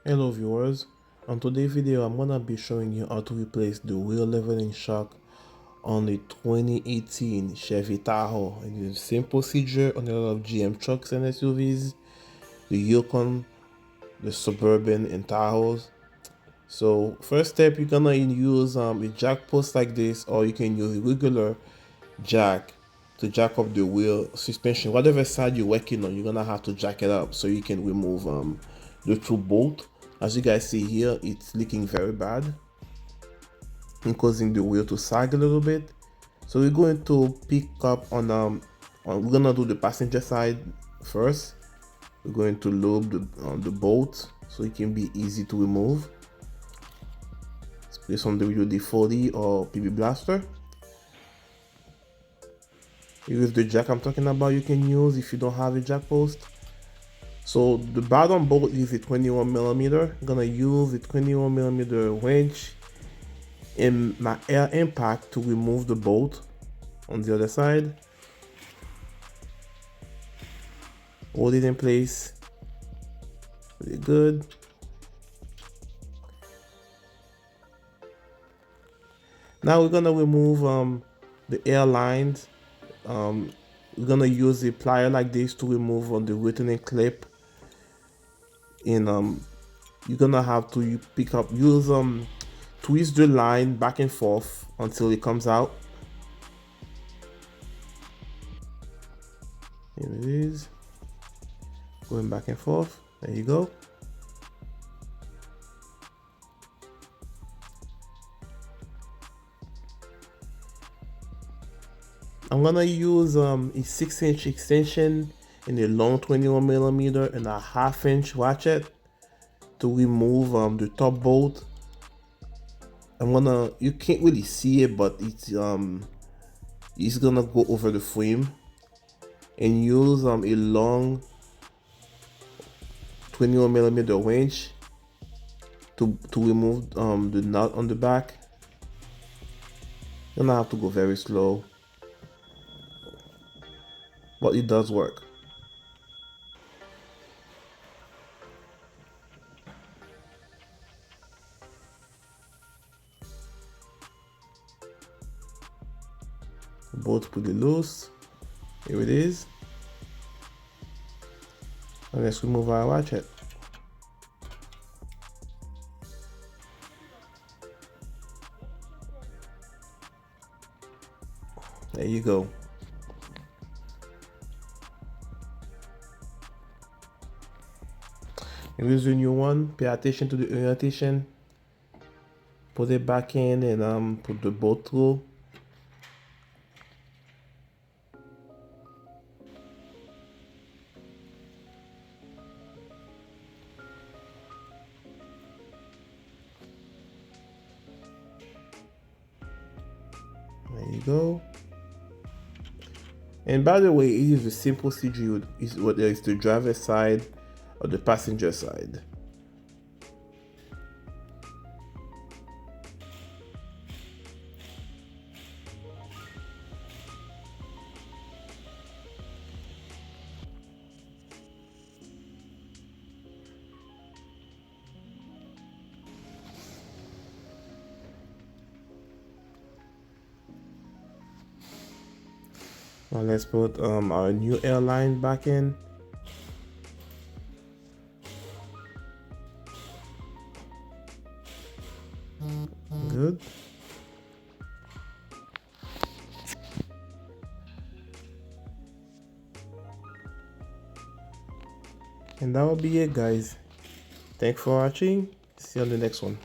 Hello viewers, on today's video I'm gonna be showing you how to replace the wheel leveling shock on the 2018 Chevy Tahoe. It is the same procedure on a lot of GM trucks and SUVs, the Yukon, the Suburban and Tahoes. So first step, you're gonna use a jack post like this, or you can use a regular jack to jack up the wheel suspension. Whatever side you're working on, you're gonna have to jack it up so you can remove the two bolt. As you guys see here, it's leaking very bad and causing the wheel to sag a little bit. So we're going to pick up we're gonna do the passenger side first. We're going to lube the bolt so it can be easy to remove. Let's place on the WD-40 or PB Blaster. Use the jack I'm talking about, you can use if you don't have a jack post. So the bottom bolt is a 21mm. I'm gonna use a 21mm wrench and my air impact to remove the bolt on the other side. Hold it in place. Really good. Now we're gonna remove the air lines. We're gonna use a plier like this to remove on the returning clip, and you're gonna have to twist the line back and forth until it comes out. Here it is, going back and forth. There you go. I'm gonna use a 6-inch extension and a long 21mm and a 1/2-inch ratchet to remove the top bolt. You can't really see it, but it's gonna go over the frame, and use a long 21mm wrench to remove the nut on the back. You're gonna have to go very slow, but it does work. Bolt pretty loose. Here it is. And let's remove our ratchet. There you go. Here's the new one. Pay attention to the orientation. Put it back in and put the bolt through. There you go. And by the way, it is the same procedure whether it's the driver's side or the passenger side. Now let's put our new airline back in. Good. And that will be it, guys. Thanks for watching. See you on the next one.